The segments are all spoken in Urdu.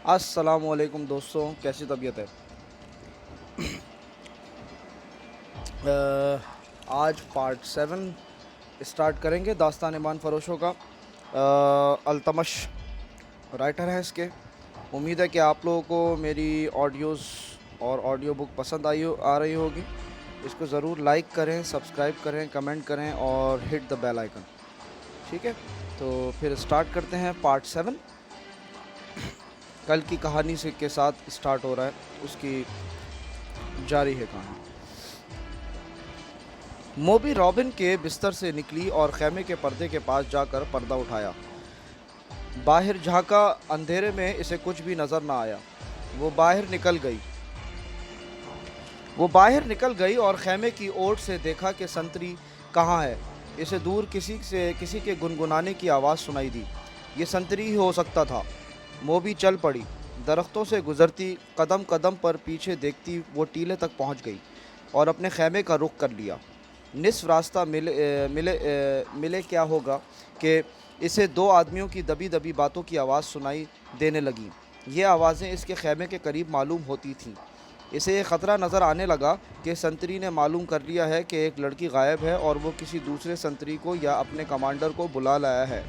السلام علیکم دوستوں، کیسی طبیعت ہے؟ آج پارٹ 7 اسٹارٹ کریں گے داستان ایمان فروشوں کا۔ التمش رائٹر ہے اس کے۔ امید ہے کہ آپ لوگوں کو میری آڈیوز اور آڈیو بک پسند آ رہی ہوگی۔ اس کو ضرور لائک کریں، سبسکرائب کریں، کمنٹ کریں اور ہٹ دا بیل آئیکن، ٹھیک ہے؟ تو پھر اسٹارٹ کرتے ہیں پارٹ 7۔ کل کی کہانی کے ساتھ اسٹارٹ ہو رہا ہے، اس کی جاری ہے کہانی۔ موبی رابن کے بستر سے نکلی اور خیمے کے پردے کے پاس جا کر پردہ اٹھایا۔ باہر جھانکا، اندھیرے میں اسے کچھ بھی نظر نہ آیا۔ وہ باہر نکل گئی اور خیمے کی اوٹ سے دیکھا کہ سنتری کہاں ہے۔ اسے دور کسی کے گنگنانے کی آواز سنائی دی۔ یہ سنتری ہی ہو سکتا تھا۔ موبی چل پڑی، درختوں سے گزرتی، قدم قدم پر پیچھے دیکھتی وہ ٹیلے تک پہنچ گئی اور اپنے خیمے کا رخ کر لیا۔ نصف راستہ ملے کیا ہوگا کہ اسے دو آدمیوں کی دبی دبی باتوں کی آواز سنائی دینے لگیں۔ یہ آوازیں اس کے خیمے کے قریب معلوم ہوتی تھیں۔ اسے یہ خطرہ نظر آنے لگا کہ سنتری نے معلوم کر لیا ہے کہ ایک لڑکی غائب ہے اور وہ کسی دوسرے سنتری کو یا اپنے کمانڈر کو بلا لایا ہے۔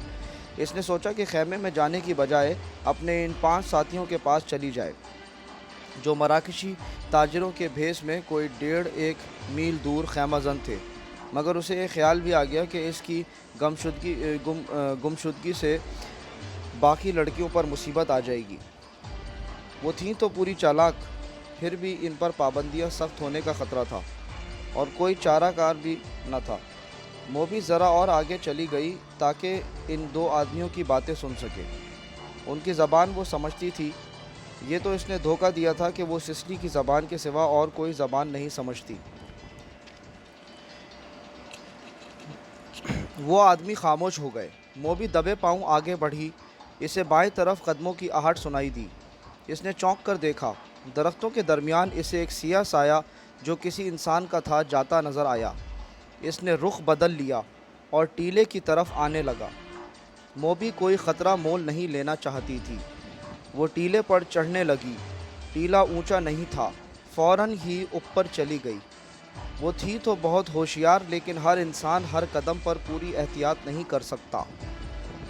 اس نے سوچا کہ خیمے میں جانے کی بجائے اپنے ان 5 ساتھیوں کے پاس چلی جائے، جو مراکشی تاجروں کے بھیس میں کوئی 1.5 میل دور خیمہ زن تھے۔ مگر اسے یہ خیال بھی آ گیا کہ اس کی گمشدگی سے باقی لڑکیوں پر مصیبت آ جائے گی۔ وہ تھیں تو پوری چالاک، پھر بھی ان پر پابندیاں سخت ہونے کا خطرہ تھا اور کوئی چارہ کار بھی نہ تھا۔ موبی ذرا اور آگے چلی گئی تاکہ ان 2 آدمیوں کی باتیں سن سکے۔ ان کی زبان وہ سمجھتی تھی۔ یہ تو اس نے دھوکہ دیا تھا کہ وہ سسلی کی زبان کے سوا اور کوئی زبان نہیں سمجھتی۔ وہ آدمی خاموش ہو گئے۔ موبی دبے پاؤں آگے بڑھی۔ اسے بائیں طرف قدموں کی آہٹ سنائی دی۔ اس نے چونک کر دیکھا۔ درختوں کے درمیان اسے ایک سیاہ سایہ جو کسی انسان کا تھا جاتا نظر آیا۔ اس نے رخ بدل لیا اور ٹیلے کی طرف آنے لگا۔ موبی کوئی خطرہ مول نہیں لینا چاہتی تھی۔ وہ ٹیلے پر چڑھنے لگی۔ ٹیلا اونچا نہیں تھا، فوراً ہی اوپر چلی گئی۔ وہ تھی تو بہت ہوشیار، لیکن ہر انسان ہر قدم پر پوری احتیاط نہیں کر سکتا۔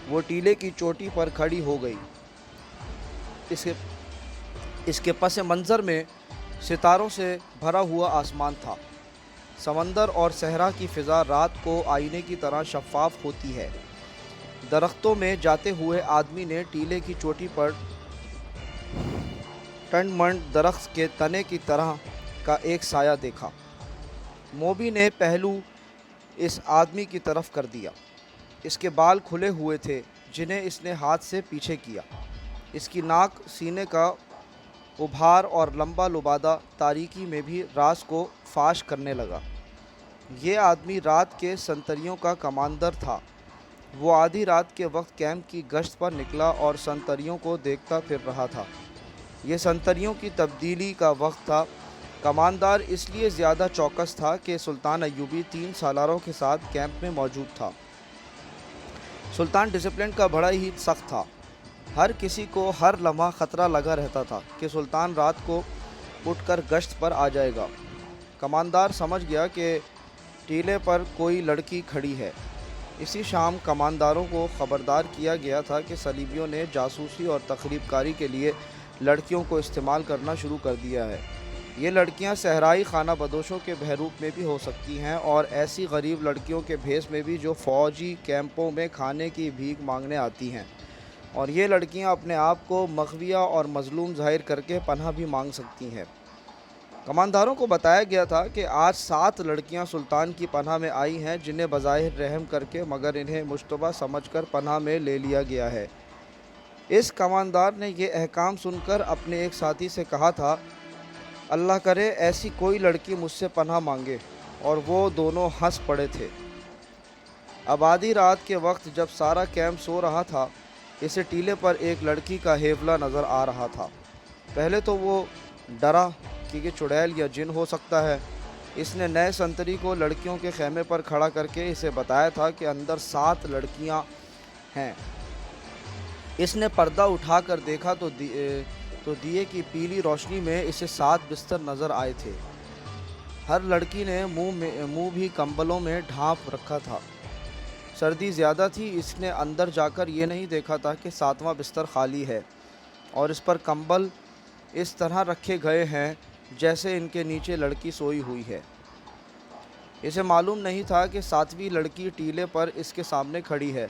وہ ٹیلے کی چوٹی پر کھڑی ہو گئی۔ اس کے پس منظر میں ستاروں سے بھرا ہوا آسمان تھا۔ سمندر اور صحرا کی فضا رات کو آئینے کی طرح شفاف ہوتی ہے۔ درختوں میں جاتے ہوئے آدمی نے ٹیلے کی چوٹی پر ٹنڈ منڈ درخت کے تنے کی طرح کا ایک سایہ دیکھا۔ موبی نے پہلو اس آدمی کی طرف کر دیا۔ اس کے بال کھلے ہوئے تھے جنہیں اس نے ہاتھ سے پیچھے کیا۔ اس کی ناک، سینے کا ابھار اور لمبا لبادہ تاریکی میں بھی راز کو فاش کرنے لگا۔ یہ آدمی رات کے سنتریوں کا کماندر تھا۔ وہ آدھی رات کے وقت کیمپ کی گشت پر نکلا اور سنتریوں کو دیکھتا پھر رہا تھا۔ یہ سنتریوں کی تبدیلی کا وقت تھا۔ کماندار اس لیے زیادہ چوکس تھا کہ سلطان ایوبی 3 سالاروں کے ساتھ کیمپ میں موجود تھا۔ سلطان ڈسپلن کا بڑا ہی سخت تھا۔ ہر کسی کو ہر لمحہ خطرہ لگا رہتا تھا کہ سلطان رات کو اٹھ کر گشت پر آ جائے گا۔ کماندار سمجھ گیا کہ ٹیلے پر کوئی لڑکی کھڑی ہے۔ اسی شام کمانداروں کو خبردار کیا گیا تھا کہ صلیبیوں نے جاسوسی اور تخریب کاری کے لیے لڑکیوں کو استعمال کرنا شروع کر دیا ہے۔ یہ لڑکیاں صحرائی خانہ بدوشوں کے بحروپ میں بھی ہو سکتی ہیں اور ایسی غریب لڑکیوں کے بھیس میں بھی جو فوجی کیمپوں میں کھانے کی بھیک مانگنے آتی ہیں، اور یہ لڑکیاں اپنے آپ کو مغویہ اور مظلوم ظاہر کر کے پناہ بھی مانگ سکتی ہیں۔ کمانداروں کو بتایا گیا تھا کہ آج 7 لڑکیاں سلطان کی پناہ میں آئی ہیں جنہیں بظاہر رحم کر کے مگر انہیں مشتبہ سمجھ کر پناہ میں لے لیا گیا ہے۔ اس کماندار نے یہ احکام سن کر اپنے ایک ساتھی سے کہا تھا، اللہ کرے ایسی کوئی لڑکی مجھ سے پناہ مانگے، اور وہ دونوں ہنس پڑے تھے۔ اب آدھی رات کے وقت جب سارا کیمپ سو رہا تھا، اسے ٹیلے پر ایک لڑکی کا ہیولہ نظر آ رہا تھا۔ پہلے تو وہ ڈرا کہ یہ چڑیل یا جن ہو سکتا ہے۔ اس نے نئے سنتری کو لڑکیوں کے خیمے پر کھڑا کر کے اسے بتایا تھا کہ اندر 7 لڑکیاں ہیں۔ اس نے پردہ اٹھا کر دیکھا تو دیے کی پیلی روشنی میں اسے 7 بستر نظر آئے تھے۔ ہر لڑکی نے منہ بھی کمبلوں میں ڈھانپ رکھا تھا۔ سردی زیادہ تھی، اس نے اندر جا کر یہ نہیں دیکھا تھا کہ 7واں بستر خالی ہے اور اس پر کمبل اس طرح رکھے گئے ہیں جیسے ان کے نیچے لڑکی سوئی ہوئی ہے۔ اسے معلوم نہیں تھا کہ 7ویں لڑکی ٹیلے پر اس کے سامنے کھڑی ہے۔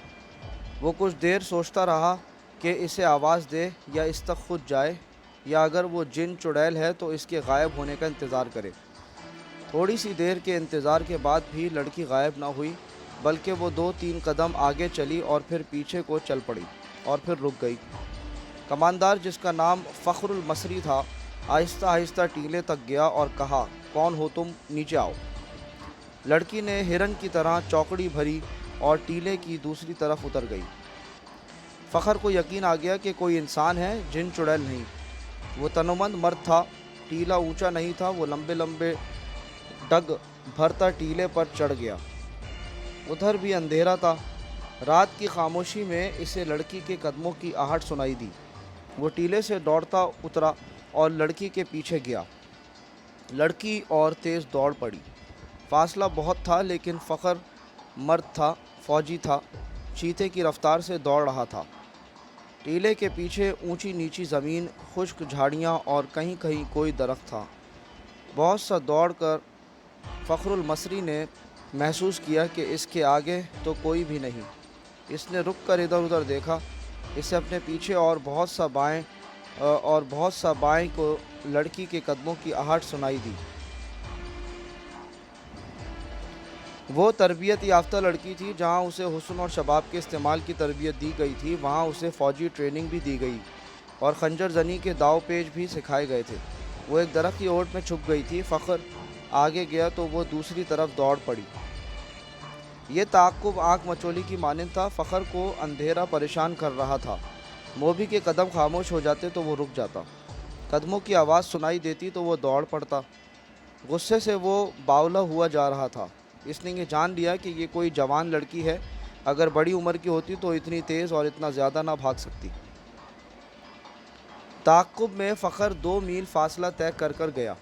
وہ کچھ دیر سوچتا رہا کہ اسے آواز دے یا اس تک خود جائے، یا اگر وہ جن چڑیل ہے تو اس کے غائب ہونے کا انتظار کرے۔ تھوڑی سی دیر کے انتظار کے بعد بھی لڑکی غائب نہ ہوئی، بلکہ وہ 2-3 قدم آگے چلی اور پھر پیچھے کو چل پڑی اور پھر رک گئی۔ کماندار، جس کا نام فخر المصری تھا، آہستہ آہستہ ٹیلے تک گیا اور کہا، کون ہو تم؟ نیچے آؤ۔ لڑکی نے ہرن کی طرح چوکڑی بھری اور ٹیلے کی دوسری طرف اتر گئی۔ فخر کو یقین آ گیا کہ کوئی انسان ہے، جن چڑیل نہیں۔ وہ تنومند مرد تھا، ٹیلا اونچا نہیں تھا، وہ لمبے لمبے ڈگ بھرتا ٹیلے پر چڑھ گیا۔ ادھر بھی اندھیرا تھا۔ رات کی خاموشی میں اسے لڑکی کے قدموں کی آہٹ سنائی دی۔ وہ ٹیلے سے دوڑتا اترا اور لڑکی کے پیچھے گیا۔ لڑکی اور تیز دوڑ پڑی۔ فاصلہ بہت تھا، لیکن فخر مرد تھا، فوجی تھا، چیتے کی رفتار سے دوڑ رہا تھا۔ ٹیلے کے پیچھے اونچی نیچی زمین، خشک جھاڑیاں اور کہیں کہیں کوئی درخت تھا۔ بہت سا دوڑ کر فخر المصری نے محسوس کیا کہ اس کے آگے تو کوئی بھی نہیں۔ اس نے رک کر ادھر ادھر دیکھا۔ اسے اپنے پیچھے اور بہت سا بائیں کو لڑکی کے قدموں کی آہٹ سنائی دی۔ وہ تربیت یافتہ لڑکی تھی۔ جہاں اسے حسن اور شباب کے استعمال کی تربیت دی گئی تھی، وہاں اسے فوجی ٹریننگ بھی دی گئی اور خنجر زنی کے داؤ پیچ بھی سکھائے گئے تھے۔ وہ ایک درخت کی اوٹ میں چھپ گئی تھی۔ فخر آگے گیا تو وہ دوسری طرف دوڑ پڑی۔ یہ تعاقب آنکھ مچولی کی مانند تھا۔ فخر کو اندھیرا پریشان کر رہا تھا۔ موبی کے قدم خاموش ہو جاتے تو وہ رک جاتا، قدموں کی آواز سنائی دیتی تو وہ دوڑ پڑتا۔ غصے سے وہ باولا ہوا جا رہا تھا۔ اس نے یہ جان لیا کہ یہ کوئی جوان لڑکی ہے، اگر بڑی عمر کی ہوتی تو اتنی تیز اور اتنا زیادہ نہ بھاگ سکتی۔ تعاقب میں فخر 2 میل فاصلہ طے کر گیا۔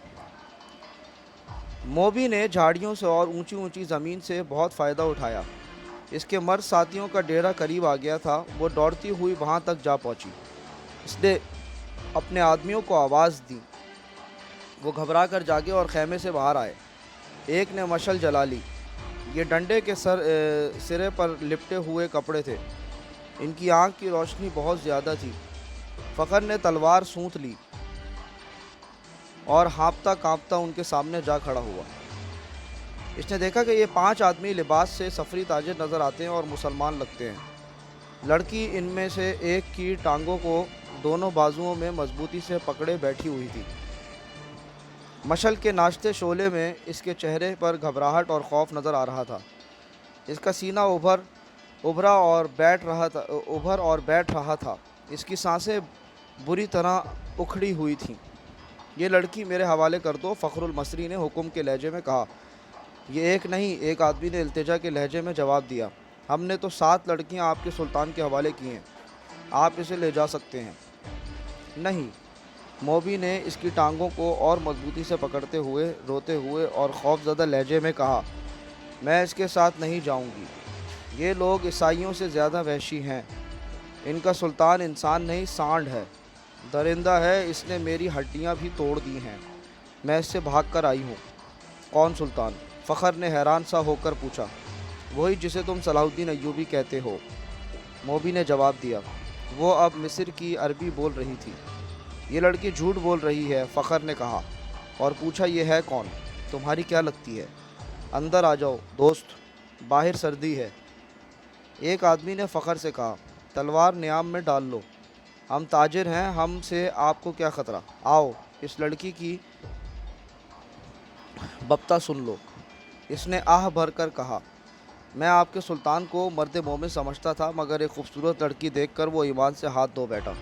موبی نے جھاڑیوں سے اور اونچی اونچی زمین سے بہت فائدہ اٹھایا۔ اس کے مرد ساتھیوں کا ڈیرا قریب آ گیا تھا۔ وہ دوڑتی ہوئی وہاں تک جا پہنچی۔ اس نے اپنے آدمیوں کو آواز دی۔ وہ گھبرا کر جاگے اور خیمے سے باہر آئے۔ ایک نے مشعل جلا لی۔ یہ ڈنڈے کے سرے پر لپٹے ہوئے کپڑے تھے۔ ان کی آنکھ کی روشنی بہت زیادہ تھی۔ فخر نے تلوار سونت لی اور ہانپتا کانپتا ان کے سامنے جا کھڑا ہوا۔ اس نے دیکھا کہ یہ 5 آدمی لباس سے سفری تاجر نظر آتے ہیں اور مسلمان لگتے ہیں۔ لڑکی ان میں سے ایک کی ٹانگوں کو دونوں بازوؤں میں مضبوطی سے پکڑے بیٹھی ہوئی تھی۔ مشعل کے ناشتے شعلے میں اس کے چہرے پر گھبراہٹ اور خوف نظر آ رہا تھا۔ اس کا سینہ ابھرا اور بیٹھ رہا تھا۔ اس کی سانسیں بری طرح اکھڑی ہوئی تھیں۔ یہ لڑکی میرے حوالے کر دو، فخر المصری نے حکم کے لہجے میں کہا۔ یہ ایک نہیں، ایک آدمی نے التجا کے لہجے میں جواب دیا۔ ہم نے تو 7 لڑکیاں آپ کے سلطان کے حوالے کی ہیں، آپ اسے لے جا سکتے ہیں۔ نہیں، موبی نے اس کی ٹانگوں کو اور مضبوطی سے پکڑتے ہوئے، روتے ہوئے اور خوف زدہ لہجے میں کہا، میں اس کے ساتھ نہیں جاؤں گی۔ یہ لوگ عیسائیوں سے زیادہ وحشی ہیں۔ ان کا سلطان انسان نہیں، سانڈ ہے، درندہ ہے۔ اس نے میری ہڈیاں بھی توڑ دی ہیں۔ میں اس سے بھاگ کر آئی ہوں۔ کون سلطان؟ فخر نے حیران سا ہو کر پوچھا۔ وہی جسے تم صلاح الدین ایوبی کہتے ہو، موبی نے جواب دیا۔ وہ اب مصر کی عربی بول رہی تھی۔ یہ لڑکی جھوٹ بول رہی ہے، فخر نے کہا اور پوچھا، یہ ہے کون؟ تمہاری کیا لگتی ہے؟ اندر آ جاؤ دوست، باہر سردی ہے۔ ایک آدمی نے فخر سے کہا، تلوار نیام میں ڈال لو، ہم تاجر ہیں، ہم سے آپ کو کیا خطرہ؟ آؤ اس لڑکی کی بپتا سن لو۔ اس نے آہ بھر کر کہا، میں آپ کے سلطان کو مرد مومن سمجھتا تھا، مگر ایک خوبصورت لڑکی دیکھ کر وہ ایمان سے ہاتھ دھو بیٹھا۔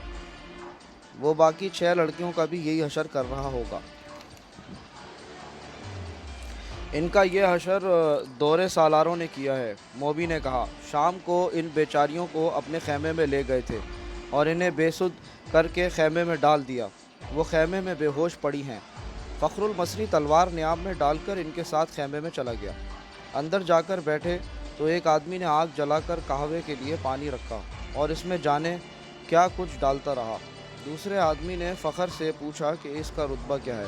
وہ باقی 6 لڑکیوں کا بھی یہی حشر کر رہا ہوگا۔ ان کا یہ حشر دور سالاروں نے کیا ہے، موبی نے کہا۔ شام کو ان بیچاریوں کو اپنے خیمے میں لے گئے تھے۔ اور انہیں بے سود کر کے خیمے میں ڈال دیا۔ وہ خیمے میں بے ہوش پڑی ہیں۔ فخر المصری تلوار نیام میں ڈال کر ان کے ساتھ خیمے میں چلا گیا۔ اندر جا کر بیٹھے تو ایک آدمی نے آگ جلا کر قہوے کے لیے پانی رکھا اور اس میں جانے کیا کچھ ڈالتا رہا۔ دوسرے آدمی نے فخر سے پوچھا کہ اس کا رتبہ کیا ہے۔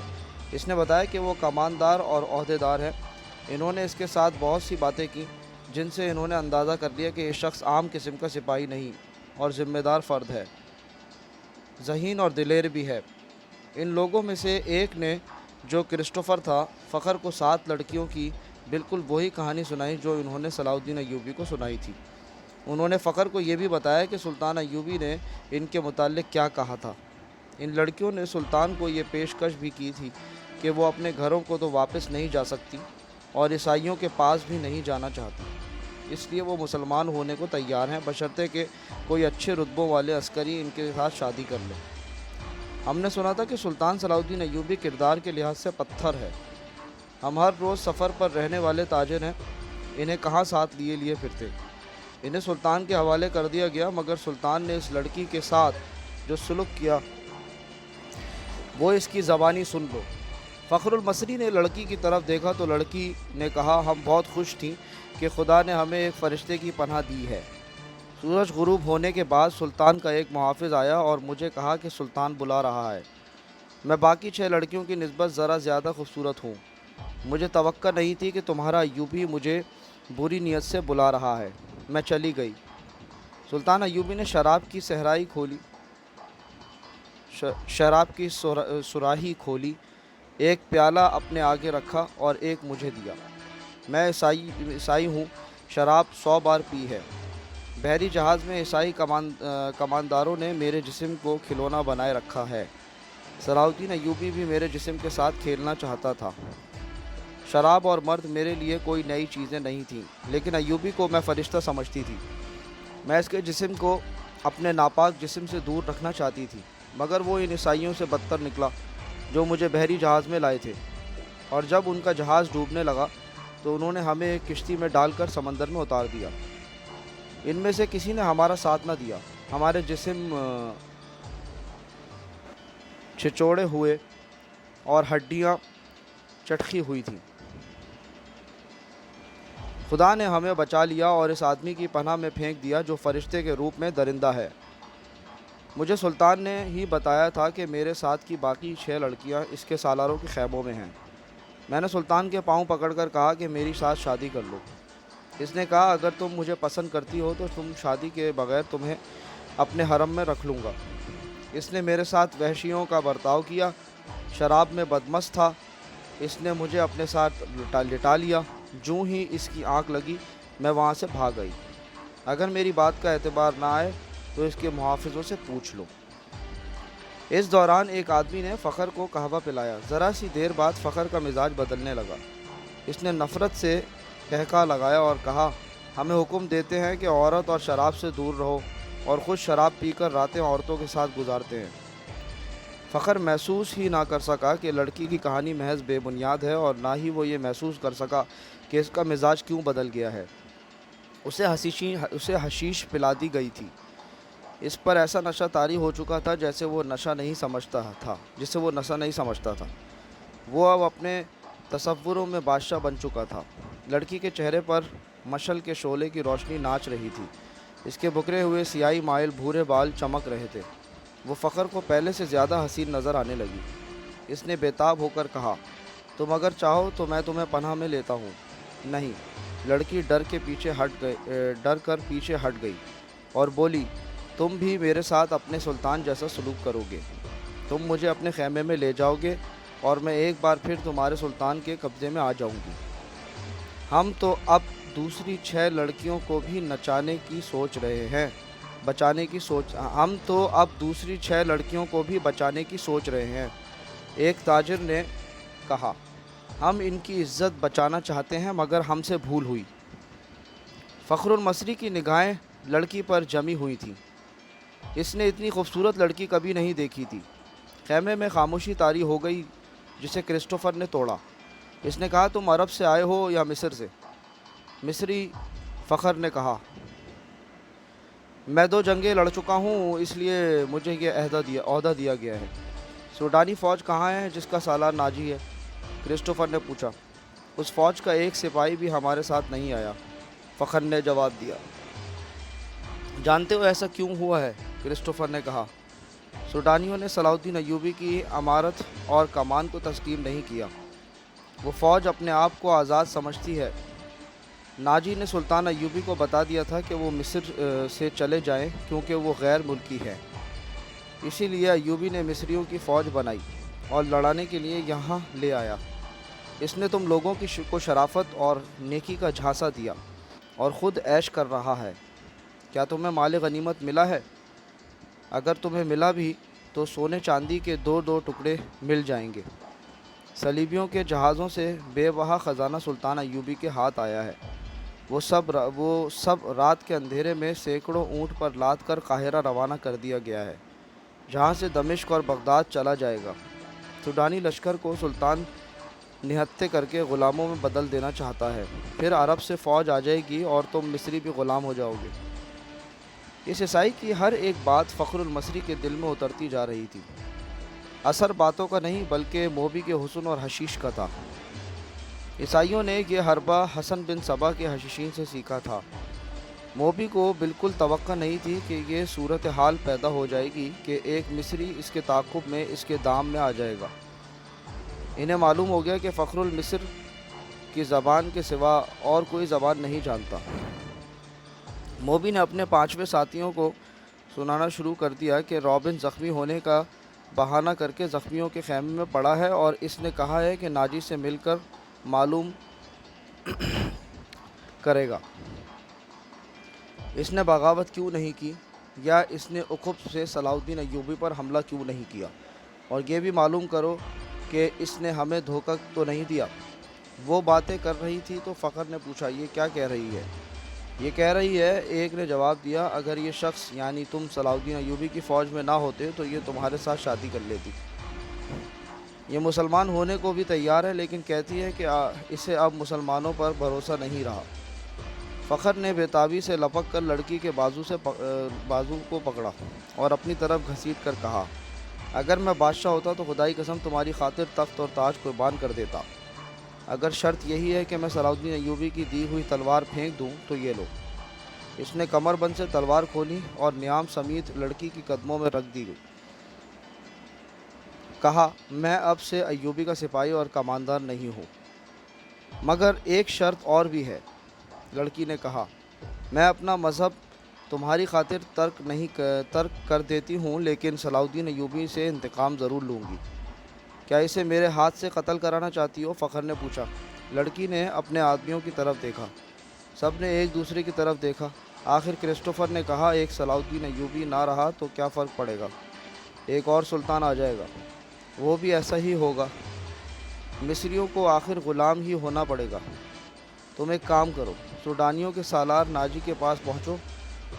اس نے بتایا کہ وہ کماندار اور عہدیدار ہے۔ انہوں نے اس کے ساتھ بہت سی باتیں کی جن سے انہوں نے اندازہ کر لیا کہ یہ شخص عام قسم کا سپاہی نہیں اور ذمہ دار فرد ہے، ذہین اور دلیر بھی ہے۔ ان لوگوں میں سے ایک نے، جو کرسٹوفر تھا، فخر کو 7 لڑکیوں کی بالکل وہی کہانی سنائی جو انہوں نے صلاح الدین ایوبی کو سنائی تھی۔ انہوں نے فخر کو یہ بھی بتایا کہ سلطان ایوبی نے ان کے متعلق کیا کہا تھا۔ ان لڑکیوں نے سلطان کو یہ پیشکش بھی کی تھی کہ وہ اپنے گھروں کو تو واپس نہیں جا سکتی اور عیسائیوں کے پاس بھی نہیں جانا چاہتی، اس لیے وہ مسلمان ہونے کو تیار ہیں بشرطے کہ کوئی اچھے رتبوں والے عسکری ان کے ساتھ شادی کر لے۔ ہم نے سنا تھا کہ سلطان صلاح الدین ایوبی کردار کے لحاظ سے پتھر ہے۔ ہم ہر روز سفر پر رہنے والے تاجر ہیں، انہیں کہاں ساتھ لیے پھرتے۔ انہیں سلطان کے حوالے کر دیا گیا، مگر سلطان نے اس لڑکی کے ساتھ جو سلوک کیا وہ اس کی زبانی سن لو۔ فخر المصری نے لڑکی کی طرف دیکھا تو لڑکی نے کہا، ہم بہت خوش تھیں کہ خدا نے ہمیں ایک فرشتے کی پناہ دی ہے۔ سورج غروب ہونے کے بعد سلطان کا ایک محافظ آیا اور مجھے کہا کہ سلطان بلا رہا ہے۔ میں باقی 6 لڑکیوں کی نسبت ذرا زیادہ خوبصورت ہوں۔ مجھے توقع نہیں تھی کہ تمہارا ایوبی مجھے بری نیت سے بلا رہا ہے۔ میں چلی گئی۔ سلطان ایوبی نے شراب کی سراہی کھولی، ایک پیالہ اپنے آگے رکھا اور ایک مجھے دیا۔ میں عیسائی ہوں، شراب 100 بار پی ہے۔ بحری جہاز میں عیسائی کمانداروں نے میرے جسم کو کھلونا بنائے رکھا ہے۔ صلاح الدین ایوبی بھی میرے جسم کے ساتھ کھیلنا چاہتا تھا۔ شراب اور مرد میرے لیے کوئی نئی چیزیں نہیں تھیں، لیکن ایوبی کو میں فرشتہ سمجھتی تھی۔ میں اس کے جسم کو اپنے ناپاک جسم سے دور رکھنا چاہتی تھی، مگر وہ ان عیسائیوں سے بدتر نکلا جو مجھے بحری جہاز میں لائے تھے، اور جب ان کا جہاز ڈوبنے لگا تو انہوں نے ہمیں ایک کشتی میں ڈال کر سمندر میں اتار دیا۔ ان میں سے کسی نے ہمارا ساتھ نہ دیا، ہمارے جسم چھچوڑے ہوئے اور ہڈیاں چٹکی ہوئی تھیں۔ خدا نے ہمیں بچا لیا اور اس آدمی کی پناہ میں پھینک دیا جو فرشتے کے روپ میں درندہ ہے۔ مجھے سلطان نے ہی بتایا تھا کہ میرے ساتھ کی باقی 6 لڑکیاں اس کے سالاروں کے خیموں میں ہیں۔ میں نے سلطان کے پاؤں پکڑ کر کہا کہ میری ساتھ شادی کر لو۔ اس نے کہا، اگر تم مجھے پسند کرتی ہو تو شادی کے بغیر تمہیں اپنے حرم میں رکھ لوں گا۔ اس نے میرے ساتھ وحشیوں کا برتاؤ کیا، شراب میں بدمست تھا۔ اس نے مجھے اپنے ساتھ لٹا لیا۔ جوں ہی اس کی آنکھ لگی میں وہاں سے بھاگ گئی۔ اگر میری بات کا اعتبار نہ آئے تو اس کے محافظوں سے پوچھ لو۔ اس دوران ایک آدمی نے فخر کو قہوہ پلایا۔ ذرا سی دیر بعد فخر کا مزاج بدلنے لگا۔ اس نے نفرت سے ٹہکا لگایا اور کہا، ہمیں حکم دیتے ہیں کہ عورت اور شراب سے دور رہو، اور خود شراب پی کر راتیں عورتوں کے ساتھ گزارتے ہیں۔ فخر محسوس ہی نہ کر سکا کہ لڑکی کی کہانی محض بے بنیاد ہے، اور نہ ہی وہ یہ محسوس کر سکا کہ اس کا مزاج کیوں بدل گیا ہے۔ اسے حشیش پلا دی گئی تھی۔ اس پر ایسا نشہ طاری ہو چکا تھا جسے وہ نشہ نہیں سمجھتا تھا۔ وہ اب اپنے تصوروں میں بادشاہ بن چکا تھا۔ لڑکی کے چہرے پر مشعل کے شعلے کی روشنی ناچ رہی تھی۔ اس کے بکھرے ہوئے سیاہی مائل بھورے بال چمک رہے تھے۔ وہ فخر کو پہلے سے زیادہ حسین نظر آنے لگی۔ اس نے بے تاب ہو کر کہا، تم اگر چاہو تو میں تمہیں پناہ میں لیتا ہوں۔ نہیں۔ لڑکی ڈر کر پیچھے ہٹ گئی اور بولی، تم بھی میرے ساتھ اپنے سلطان جیسا سلوک کرو گے۔ تم مجھے اپنے خیمے میں لے جاؤ گے اور میں ایک بار پھر تمہارے سلطان کے قبضے میں آ جاؤں گی۔ ہم تو اب دوسری 6 لڑکیوں کو بھی بچانے کی سوچ رہے ہیں۔ ایک تاجر نے کہا، ہم ان کی عزت بچانا چاہتے ہیں مگر ہم سے بھول ہوئی۔ فخر المصری کی نگاہیں لڑکی پر جمی ہوئی تھیں۔ اس نے اتنی خوبصورت لڑکی کبھی نہیں دیکھی تھی۔ خیمے میں خاموشی طاری ہو گئی جسے کرسٹوفر نے توڑا۔ اس نے کہا، تم عرب سے آئے ہو یا مصر سے؟ مصری، فخر نے کہا۔ میں 2 جنگیں لڑ چکا ہوں، اس لیے مجھے یہ عہدہ دیا گیا ہے۔ سوڈانی فوج کہاں ہے جس کا سالار ناجی ہے؟ کرسٹوفر نے پوچھا۔ اس فوج کا ایک سپاہی بھی ہمارے ساتھ نہیں آیا، فخر نے جواب دیا۔ جانتے ہو ایسا کیوں ہوا ہے؟ کرسٹوفر نے کہا۔ سوڈانیوں نے صلاح الدین ایوبی کی امارت اور کمان کو تسلیم نہیں کیا۔ وہ فوج اپنے آپ کو آزاد سمجھتی ہے۔ ناجی نے سلطان ایوبی کو بتا دیا تھا کہ وہ مصر سے چلے جائیں کیونکہ وہ غیر ملکی ہے۔ اسی لیے ایوبی نے مصریوں کی فوج بنائی اور لڑانے کے لیے یہاں لے آیا۔ اس نے تم لوگوں کو شرافت اور نیکی کا جھانسا دیا اور خود عیش کر رہا ہے۔ کیا تمہیں مال غنیمت ملا ہے؟ اگر تمہیں ملا بھی تو سونے چاندی کے 2 ٹکڑے مل جائیں گے۔ صلیبیوں کے جہازوں سے بے بہا خزانہ سلطان ایوبی کے ہاتھ آیا ہے۔ وہ سب رات کے اندھیرے میں سینکڑوں اونٹ پر لاد کر قاہرہ روانہ کر دیا گیا ہے، جہاں سے دمشق اور بغداد چلا جائے گا۔ سوڈانی لشکر کو سلطان نہتے کر کے غلاموں میں بدل دینا چاہتا ہے، پھر عرب سے فوج آ جائے گی اور تم مصری بھی غلام ہو جاؤ گے۔ اس عیسائی کی ہر ایک بات فخر المصری کے دل میں اترتی جا رہی تھی۔ اثر باتوں کا نہیں بلکہ موبی کے حسن اور حشیش کا تھا۔ عیسائیوں نے یہ حربہ حسن بن صبا کے حشیشین سے سیکھا تھا۔ موبی کو بالکل توقع نہیں تھی کہ یہ صورتحال پیدا ہو جائے گی کہ ایک مصری اس کے تعاقب میں اس کے دام میں آ جائے گا۔ انہیں معلوم ہو گیا کہ فخر المصر کی زبان کے سوا اور کوئی زبان نہیں جانتا۔ موبی نے اپنے 5ویں ساتھیوں کو سنانا شروع کر دیا کہ رابن زخمی ہونے کا بہانہ کر کے زخمیوں کے خیمے میں پڑا ہے اور اس نے کہا ہے کہ ناجی سے مل کر معلوم کرے گا۔ اس نے بغاوت کیوں نہیں کی، یا اس نے عقب سے صلاح الدین ایوبی پر حملہ کیوں نہیں کیا، اور یہ بھی معلوم کرو کہ اس نے ہمیں دھوکہ تو نہیں دیا۔ وہ باتیں کر رہی تھی تو فخر نے پوچھا، یہ کیا کہہ رہی ہے؟ یہ کہہ رہی ہے، ایک نے جواب دیا، اگر یہ شخص یعنی تم صلاح الدین ایوبی کی فوج میں نہ ہوتے تو یہ تمہارے ساتھ شادی کر لیتی۔ یہ مسلمان ہونے کو بھی تیار ہے، لیکن کہتی ہے کہ اسے اب مسلمانوں پر بھروسہ نہیں رہا۔ فخر نے بے تابی سے لپک کر لڑکی کے بازو کو پکڑا اور اپنی طرف گھسیٹ کر کہا، اگر میں بادشاہ ہوتا تو خدائی قسم تمہاری خاطر تخت اور تاج قربان کر دیتا۔ اگر شرط یہی ہے کہ میں صلاح الدین ایوبی کی دی ہوئی تلوار پھینک دوں تو یہ لو۔ اس نے کمر بند سے تلوار کھولی اور نیام سمیت لڑکی کی قدموں میں رکھ دی گئی۔ کہا، میں اب سے ایوبی کا سپاہی اور کماندار نہیں ہوں، مگر ایک شرط اور بھی ہے۔ لڑکی نے کہا، میں اپنا مذہب تمہاری خاطر ترک کر دیتی ہوں، لیکن صلاح الدین ایوبی سے انتقام ضرور لوں گی۔ کیا اسے میرے ہاتھ سے قتل کرانا چاہتی ہو؟ فخر نے پوچھا۔ لڑکی نے اپنے آدمیوں کی طرف دیکھا۔ سب نے ایک دوسرے کی طرف دیکھا۔ آخر کرسٹوفر نے کہا، ایک صلاح الدین ایوبی نہ رہا تو کیا فرق پڑے گا؟ ایک اور سلطان آ جائے گا، وہ بھی ایسا ہی ہوگا۔ مصریوں کو آخر غلام ہی ہونا پڑے گا۔ تم ایک کام کرو، سوڈانیوں کے سالار ناجی کے پاس پہنچو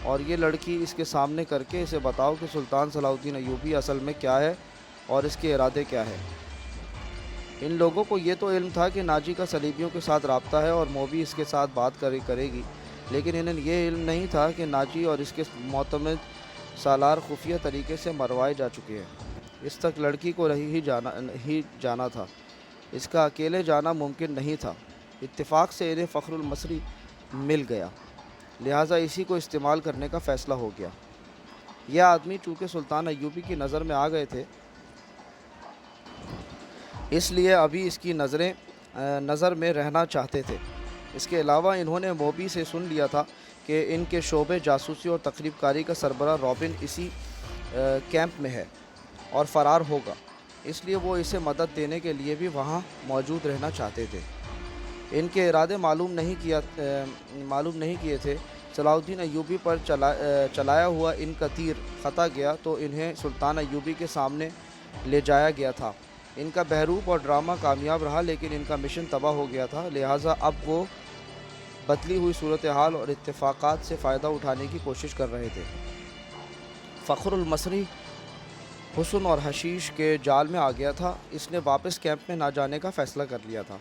اور یہ لڑکی اس کے سامنے کر کے اسے بتاؤ کہ سلطان صلاح الدین ایوبی اصل میں کیا ہے اور اس کے ارادے کیا ہے۔ ان لوگوں کو یہ تو علم تھا کہ ناجی کا صلیبیوں کے ساتھ رابطہ ہے اور موبی اس کے ساتھ بات کرے گی، لیکن انہیں یہ علم نہیں تھا کہ ناجی اور اس کے معتمد سالار خفیہ طریقے سے مروائے جا چکے ہیں۔ اس تک لڑکی کو ہی جانا تھا، اس کا اکیلے جانا ممکن نہیں تھا۔ اتفاق سے انہیں فخر المصری مل گیا، لہٰذا اسی کو استعمال کرنے کا فیصلہ ہو گیا۔ یہ آدمی چونکہ سلطان ایوبی کی نظر میں آ گئے تھے، اس لیے ابھی اس کی نظر میں رہنا چاہتے تھے۔ اس کے علاوہ انہوں نے موبی سے سن لیا تھا کہ ان کے شعبے جاسوسی اور تخریب کاری کا سربراہ رابن اسی کیمپ میں ہے اور فرار ہوگا، اس لیے وہ اسے مدد دینے کے لیے بھی وہاں موجود رہنا چاہتے تھے۔ ان کے ارادے معلوم نہیں کیے تھے۔ صلاح الدین ایوبی پر چلایا ہوا ان کا تیر خطا گیا تو انہیں سلطان ایوبی کے سامنے لے جایا گیا تھا۔ ان کا بحروب اور ڈرامہ کامیاب رہا، لیکن ان کا مشن تباہ ہو گیا تھا، لہٰذا اب وہ بدلی ہوئی صورتحال اور اتفاقات سے فائدہ اٹھانے کی کوشش کر رہے تھے۔ فخر المصری حسن اور حشیش کے جال میں آ گیا تھا۔ اس نے واپس کیمپ میں نہ جانے کا فیصلہ کر لیا تھا۔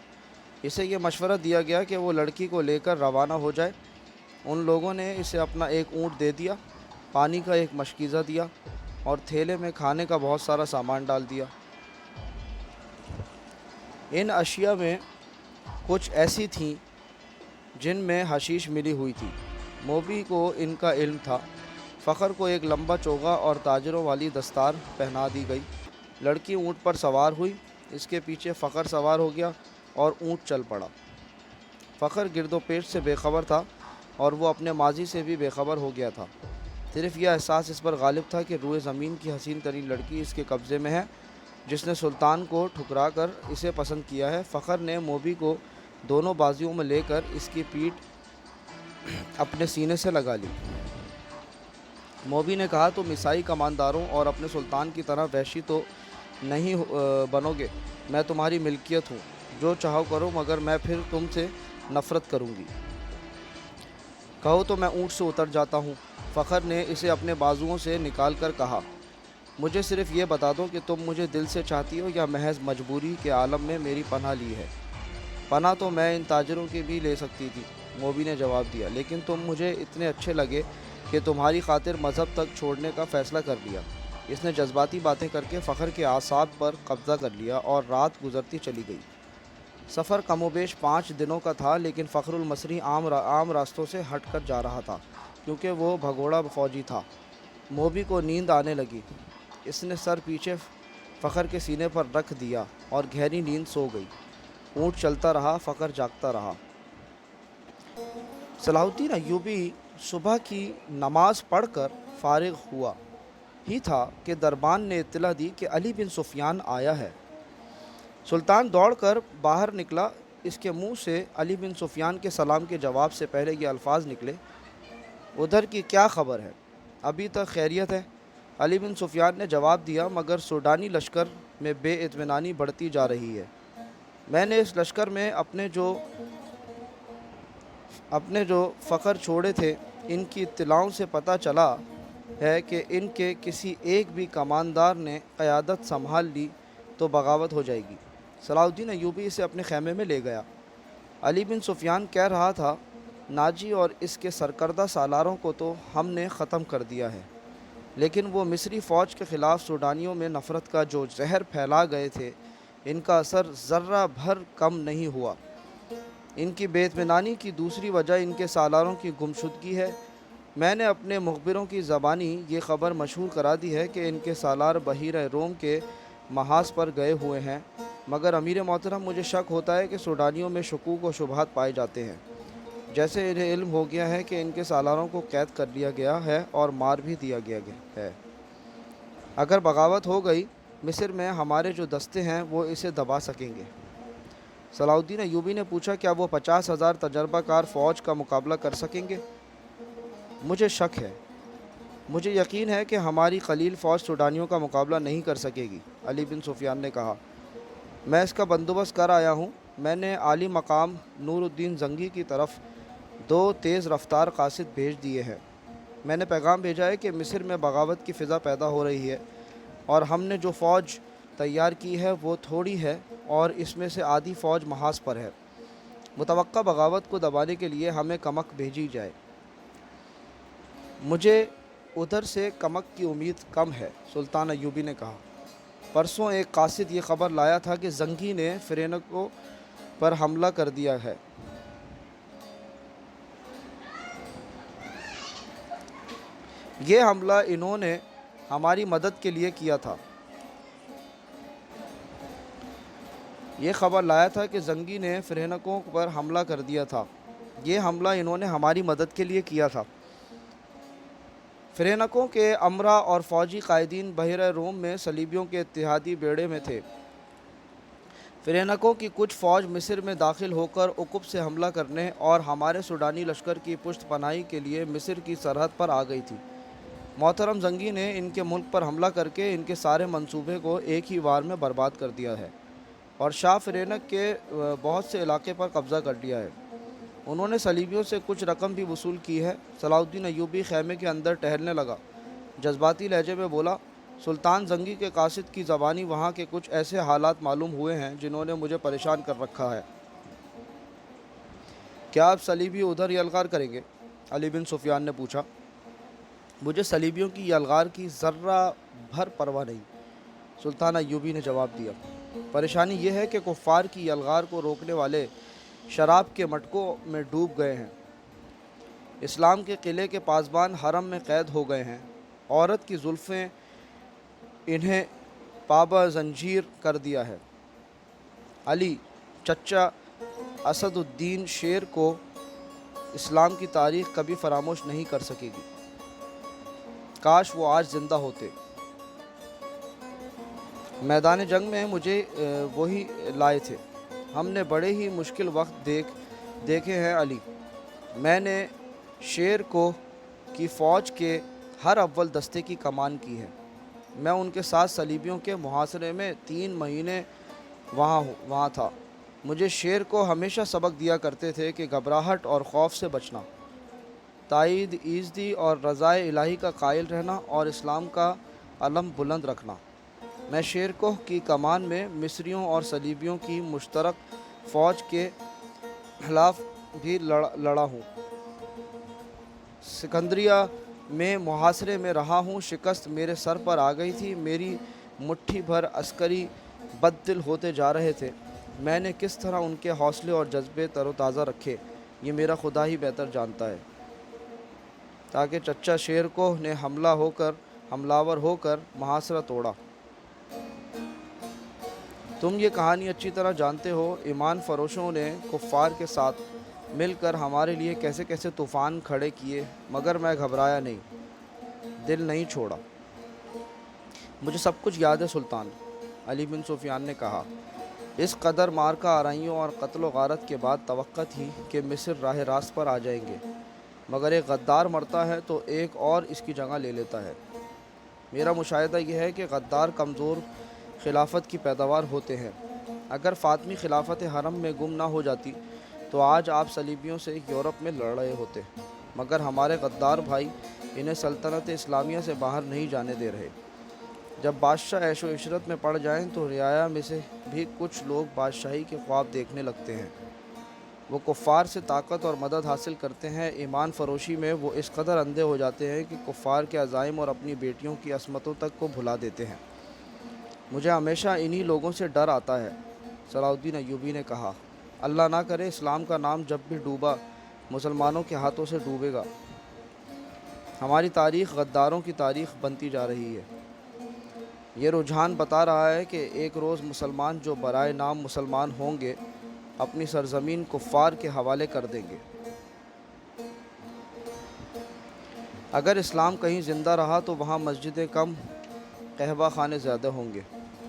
اسے یہ مشورہ دیا گیا کہ وہ لڑکی کو لے کر روانہ ہو جائے۔ ان لوگوں نے اسے اپنا ایک اونٹ دے دیا پانی کا ایک مشکیزہ دیا اور تھیلے میں کھانے کا بہت سارا سامان ڈال دیا۔ ان اشیاء میں کچھ ایسی تھیں جن میں حشیش ملی ہوئی تھی۔ موبی کو ان کا علم تھا۔ فخر کو ایک لمبا چوغا اور تاجروں والی دستار پہنا دی گئی۔ لڑکی اونٹ پر سوار ہوئی، اس کے پیچھے فخر سوار ہو گیا اور اونٹ چل پڑا۔ فخر گرد و پیش سے بے خبر تھا اور وہ اپنے ماضی سے بھی بے خبر ہو گیا تھا۔ صرف یہ احساس اس پر غالب تھا کہ روئے زمین کی حسین ترین لڑکی اس کے قبضے میں ہے، جس نے سلطان کو ٹھکرا کر اسے پسند کیا ہے۔ فخر نے موبی کو دونوں بازیوں میں لے کر اس کی پیٹھ اپنے سینے سے لگا لی۔ موبی نے کہا، تم عیسائی کمانداروں اور اپنے سلطان کی طرح وحشی تو نہیں بنو گے۔ میں تمہاری ملکیت ہوں، جو چاہو کرو، مگر میں پھر تم سے نفرت کروں گی۔ کہو تو میں اونٹ سے اتر جاتا ہوں۔ فخر نے اسے اپنے بازوؤں سے نکال کر کہا، مجھے صرف یہ بتا دو کہ تم مجھے دل سے چاہتی ہو یا محض مجبوری کے عالم میں میری پناہ لی ہے۔ پناہ تو میں ان تاجروں کی بھی لے سکتی تھی، موبی نے جواب دیا، لیکن تم مجھے اتنے اچھے لگے کہ تمہاری خاطر مذہب تک چھوڑنے کا فیصلہ کر لیا۔ اس نے جذباتی باتیں کر کے فخر کے اعصاب پر قبضہ کر لیا اور رات گزرتی چلی گئی۔ سفر کم و بیش 5 دنوں کا تھا، لیکن فخر المصری عام راستوں سے ہٹ کر جا رہا تھا، کیونکہ وہ بھگوڑا فوجی تھا۔ موبی کو نیند آنے لگی۔ اس نے سر پیچھے فخر کے سینے پر رکھ دیا اور گہری نیند سو گئی۔ اونٹ چلتا رہا، فخر جاگتا رہا۔ صلاح الدین ایوبی صبح کی نماز پڑھ کر فارغ ہوا ہی تھا کہ دربان نے اطلاع دی کہ علی بن سفیان آیا ہے۔ سلطان دوڑ کر باہر نکلا۔ اس کے منہ سے علی بن سفیان کے سلام کے جواب سے پہلے یہ الفاظ نکلے، ادھر کی کیا خبر ہے؟ ابھی تک خیریت ہے؟ علی بن سفیان نے جواب دیا، مگر سوڈانی لشکر میں بے اطمینانی بڑھتی جا رہی ہے۔ میں نے اس لشکر میں اپنے جو فخر چھوڑے تھے، ان کی اطلاعوں سے پتہ چلا ہے کہ ان کے کسی ایک بھی کماندار نے قیادت سنبھال لی تو بغاوت ہو جائے گی۔ صلاح الدین ایوبی اسے اپنے خیمے میں لے گیا۔ علی بن سفیان کہہ رہا تھا، ناجی اور اس کے سرکردہ سالاروں کو تو ہم نے ختم کر دیا ہے، لیکن وہ مصری فوج کے خلاف سوڈانیوں میں نفرت کا جو زہر پھیلا گئے تھے، ان کا اثر ذرہ بھر کم نہیں ہوا۔ ان کی بے اطمینانی کی دوسری وجہ ان کے سالاروں کی گمشدگی ہے۔ میں نے اپنے مخبروں کی زبانی یہ خبر مشہور کرا دی ہے کہ ان کے سالار بحیرہ روم کے محاذ پر گئے ہوئے ہیں، مگر امیر محترم مجھے شک ہوتا ہے کہ سوڈانیوں میں شکوک و شبہات پائے جاتے ہیں، جیسے انہیں علم ہو گیا ہے کہ ان کے سالاروں کو قید کر لیا گیا ہے اور مار بھی دیا گیا ہے۔ اگر بغاوت ہو گئی، مصر میں ہمارے جو دستے ہیں وہ اسے دبا سکیں گے۔ صلاح الدین ایوبی نے پوچھا، کیا وہ 50,000 تجربہ کار فوج کا مقابلہ کر سکیں گے؟ مجھے شک ہے۔ مجھے یقین ہے کہ ہماری قلیل فوج سوڈانیوں کا مقابلہ نہیں کر سکے گی، علی بن سفیان نے کہا۔ میں اس کا بندوبست کر آیا ہوں۔ میں نے عالی مقام نور الدین زنگی کی طرف 2 تیز رفتار قاصد بھیج دیے ہیں۔ میں نے پیغام بھیجا ہے کہ مصر میں بغاوت کی فضا پیدا ہو رہی ہے اور ہم نے جو فوج تیار کی ہے وہ تھوڑی ہے اور اس میں سے آدھی فوج محاذ پر ہے۔ متوقع بغاوت کو دبانے کے لیے ہمیں کمک بھیجی جائے۔ مجھے ادھر سے کمک کی امید کم ہے، سلطان ایوبی نے کہا۔ پرسوں ایک قاصد یہ خبر لایا تھا کہ زنگی نے فرینکوں پر حملہ کر دیا ہے۔ یہ حملہ انہوں نے ہماری مدد کے لیے کیا تھا۔ یہ خبر لایا تھا کہ زنگی نے فرینکوں پر حملہ کر دیا تھا۔ یہ حملہ انہوں نے ہماری مدد کے لیے کیا تھا۔ فرینکوں کے امرا اور فوجی قائدین بحیرہ روم میں صلیبیوں کے اتحادی بیڑے میں تھے۔ فرینکوں کی کچھ فوج مصر میں داخل ہو کر عقب سے حملہ کرنے اور ہمارے سوڈانی لشکر کی پشت پناہی کے لیے مصر کی سرحد پر آ گئی تھی۔ محترم زنگی نے ان کے ملک پر حملہ کر کے ان کے سارے منصوبے کو ایک ہی وار میں برباد کر دیا ہے اور شاہ فرینک کے بہت سے علاقے پر قبضہ کر لیا ہے۔ انہوں نے صلیبیوں سے کچھ رقم بھی وصول کی ہے۔ صلاح الدین ایوبی خیمے کے اندر ٹہلنے لگا، جذباتی لہجے میں بولا، سلطان زنگی کے قاصد کی زبانی وہاں کے کچھ ایسے حالات معلوم ہوئے ہیں جنہوں نے مجھے پریشان کر رکھا ہے۔ کیا آپ صلیبی ادھر یلغار کریں گے؟ علی بن سفیان نے پوچھا۔ مجھے صلیبیوں کی یلغار کی ذرہ بھر پرواہ نہیں، سلطان ایوبی نے جواب دیا۔ پریشانی یہ ہے کہ کفار کی یلغار کو روکنے والے شراب کے مٹکوں میں ڈوب گئے ہیں، اسلام کے قلعے کے پاسبان حرم میں قید ہو گئے ہیں، عورت کی زلفیں انہیں پابہ زنجیر کر دیا ہے۔ علی چچا اسد الدین شیر کو اسلام کی تاریخ کبھی فراموش نہیں کر سکے گی، کاش وہ آج زندہ ہوتے۔ میدان جنگ میں مجھے وہی لائے تھے، ہم نے بڑے ہی مشکل وقت دیکھے ہیں علی۔ میں نے شیر کو کی فوج کے ہر اول دستے کی کمان کی ہے، میں ان کے ساتھ صلیبیوں کے محاصرے میں 3 مہینے وہاں تھا۔ مجھے شیر کو ہمیشہ سبق دیا کرتے تھے کہ گھبراہٹ اور خوف سے بچنا، تائید ایزدی اور رضائے الہی کا قائل رہنا اور اسلام کا علم بلند رکھنا۔ میں شیر کوہ کی کمان میں مصریوں اور صلیبیوں کی مشترک فوج کے خلاف بھی لڑا ہوں، سکندریہ میں محاصرے میں رہا ہوں، شکست میرے سر پر آ گئی تھی، میری مٹھی بھر عسکری بد دل ہوتے جا رہے تھے، میں نے کس طرح ان کے حوصلے اور جذبے تر و تازہ رکھے یہ میرا خدا ہی بہتر جانتا ہے، تاکہ چچا شیر کوہ نے حملاور ہو کر محاصرہ توڑا۔ تم یہ کہانی اچھی طرح جانتے ہو، ایمان فروشوں نے کفار کے ساتھ مل کر ہمارے لیے کیسے کیسے طوفان کھڑے کیے، مگر میں گھبرایا نہیں، دل نہیں چھوڑا۔ مجھے سب کچھ یاد ہے سلطان، علی بن سفیان نے کہا۔ اس قدر مارکہ آرائیوں اور قتل و غارت کے بعد توقع تھی کہ مصر راہ راست پر آ جائیں گے، مگر ایک غدار مرتا ہے تو ایک اور اس کی جگہ لے لیتا ہے۔ میرا مشاہدہ یہ ہے کہ غدار کمزور خلافت کی پیداوار ہوتے ہیں۔ اگر فاطمی خلافت حرم میں گم نہ ہو جاتی تو آج آپ صلیبیوں سے یورپ میں لڑ رہے ہوتے، مگر ہمارے غدار بھائی انہیں سلطنت اسلامیہ سے باہر نہیں جانے دے رہے۔ جب بادشاہ عیش و عشرت میں پڑ جائیں تو رعایا میں سے بھی کچھ لوگ بادشاہی کے خواب دیکھنے لگتے ہیں، وہ کفار سے طاقت اور مدد حاصل کرتے ہیں، ایمان فروشی میں وہ اس قدر اندھے ہو جاتے ہیں کہ کفار کے عزائم اور اپنی بیٹیوں کی عصمتوں تک کو بھلا دیتے ہیں۔ مجھے ہمیشہ انہی لوگوں سے ڈر آتا ہے، صلاح الدین ایوبی نے کہا۔ اللہ نہ کرے اسلام کا نام جب بھی ڈوبا مسلمانوں کے ہاتھوں سے ڈوبے گا۔ ہماری تاریخ غداروں کی تاریخ بنتی جا رہی ہے۔ یہ رجحان بتا رہا ہے کہ ایک روز مسلمان جو برائے نام مسلمان ہوں گے اپنی سرزمین کفار کے حوالے کر دیں گے۔ اگر اسلام کہیں زندہ رہا تو وہاں مسجدیں کم، قہوہ خانے زیادہ ہوں گے۔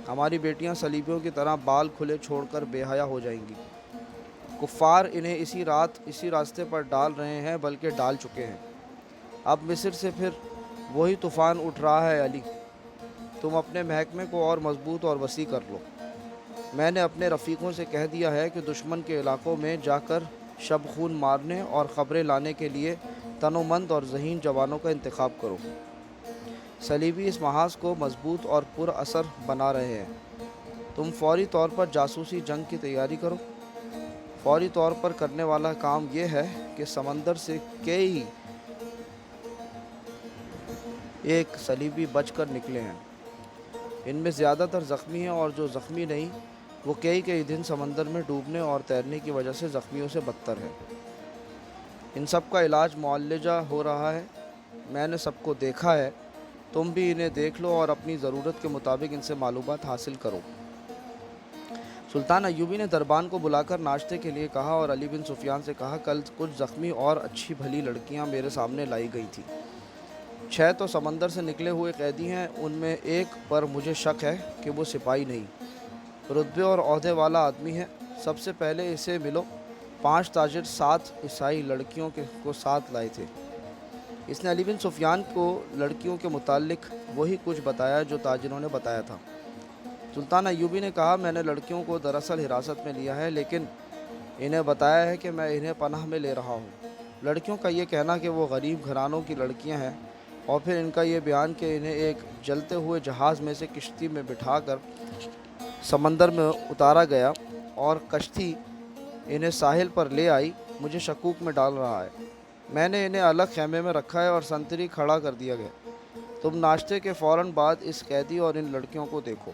ہماری بیٹیاں صلیبیوں کی طرح بال کھلے چھوڑ کر بے حیا ہو جائیں گی۔ کفار انہیں اسی راستے پر ڈال رہے ہیں، بلکہ ڈال چکے ہیں۔ اب مصر سے پھر وہی طوفان اٹھ رہا ہے علی، تم اپنے محکمے کو اور مضبوط اور وسیع کر لو۔ میں نے اپنے رفیقوں سے کہہ دیا ہے کہ دشمن کے علاقوں میں جا کر شب خون مارنے اور خبریں لانے کے لیے تنومند اور ذہین جوانوں کا انتخاب کرو۔ صلیبی اس محاذ کو مضبوط اور پر اثر بنا رہے ہیں، تم فوری طور پر جاسوسی جنگ کی تیاری کرو۔ فوری طور پر کرنے والا کام یہ ہے کہ سمندر سے کئی ایک صلیبی بچ کر نکلے ہیں، ان میں زیادہ تر زخمی ہیں، اور جو زخمی نہیں وہ کئی دن سمندر میں ڈوبنے اور تیرنے کی وجہ سے زخمیوں سے بدتر ہیں۔ ان سب کا علاج معالجہ ہو رہا ہے، میں نے سب کو دیکھا ہے، تم بھی انہیں دیکھ لو اور اپنی ضرورت کے مطابق ان سے معلومات حاصل کرو۔ سلطان ایوبی نے دربان کو بلا کر ناشتے کے لیے کہا اور علی بن سفیان سے کہا، کل کچھ زخمی اور اچھی بھلی لڑکیاں میرے سامنے لائی گئی تھیں، 6 تو سمندر سے نکلے ہوئے قیدی ہیں، ان میں ایک پر مجھے شک ہے کہ وہ سپاہی نہیں، رتبے اور عہدے والا آدمی ہے، سب سے پہلے اسے ملو۔ 5 تاجر 7 عیسائی لڑکیوں کو ساتھ لائے تھے۔ اس نے علی بن سفیان کو لڑکیوں کے متعلق وہی کچھ بتایا جو تاجروں نے بتایا تھا۔ سلطان ایوبی نے کہا، میں نے لڑکیوں کو دراصل حراست میں لیا ہے، لیکن انہیں بتایا ہے کہ میں انہیں پناہ میں لے رہا ہوں۔ لڑکیوں کا یہ کہنا کہ وہ غریب گھرانوں کی لڑکیاں ہیں، اور پھر ان کا یہ بیان کہ انہیں ایک جلتے ہوئے جہاز میں سے کشتی میں بٹھا کر سمندر میں اتارا گیا اور کشتی انہیں ساحل پر لے آئی، مجھے شکوک میں ڈال رہا ہے۔ میں نے انہیں الگ خیمے میں رکھا ہے اور سنتری کھڑا کر دیا گیا۔ تم ناشتے کے فوراً بعد اس قیدی اور ان لڑکیوں کو دیکھو۔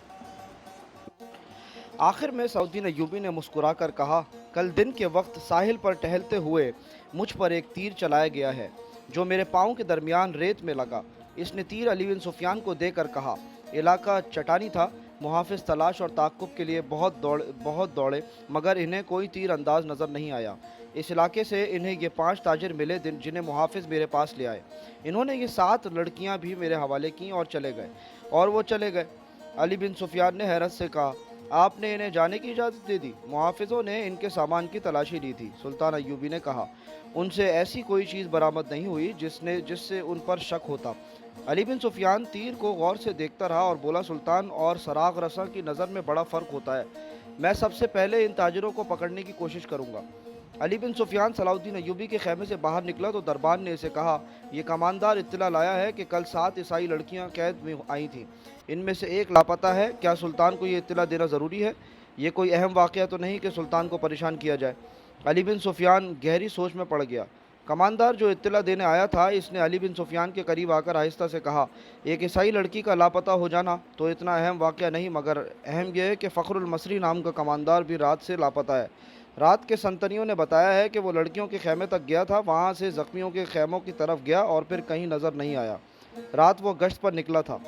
آخر میں صلاح الدین ایوبی نے مسکرا کر کہا، کل دن کے وقت ساحل پر ٹہلتے ہوئے مجھ پر ایک تیر چلایا گیا ہے جو میرے پاؤں کے درمیان ریت میں لگا۔ اس نے تیر علی بن سفیان کو دے کر کہا۔ علاقہ چٹانی تھا، محافظ تلاش اور تعاقب کے لیے بہت دوڑے مگر انہیں کوئی تیر انداز نظر نہیں آیا۔ اس علاقے سے انہیں یہ 5 تاجر ملے جنہیں محافظ میرے پاس لے آئے۔ انہوں نے یہ 7 لڑکیاں بھی میرے حوالے کیں اور وہ چلے گئے۔ علی بن سفیان نے حیرت سے کہا، آپ نے انہیں جانے کی اجازت دے دی؟ محافظوں نے ان کے سامان کی تلاشی لی تھی۔ سلطان ایوبی نے کہا، ان سے ایسی کوئی چیز برآمد نہیں ہوئی جس سے ان پر شک ہوتا۔ علی بن سفیان تیر کو غور سے دیکھتا رہا اور بولا، سلطان اور سراغ رساں کی نظر میں بڑا فرق ہوتا ہے۔ میں سب سے پہلے ان تاجروں کو پکڑنے کی کوشش کروں گا۔ علی بن سفیان صلاح الدین ایوبی کے خیمے سے باہر نکلا تو دربان نے اسے کہا، یہ کماندار اطلاع لایا ہے کہ کل 7 عیسائی لڑکیاں قید میں آئی تھیں، ان میں سے ایک لاپتہ ہے۔ کیا سلطان کو یہ اطلاع دینا ضروری ہے؟ یہ کوئی اہم واقعہ تو نہیں کہ سلطان کو پریشان کیا جائے؟ علی بن سفیان گہری سوچ میں پڑ گیا۔ کماندار جو اطلاع دینے آیا تھا، اس نے علی بن سفیان کے قریب آ کر آہستہ سے کہا، ایک عیسائی لڑکی کا لاپتہ ہو جانا تو اتنا اہم واقعہ نہیں، مگر اہم یہ ہے کہ فخر المصری نام کا کماندار بھی رات سے لاپتہ ہے۔ رات کے سنتریوں نے بتایا ہے کہ وہ لڑکیوں کے خیمے تک گیا تھا، وہاں سے زخمیوں کے خیموں کی طرف گیا اور پھر کہیں نظر نہیں آیا۔ رات وہ گشت پر نکلا تھا۔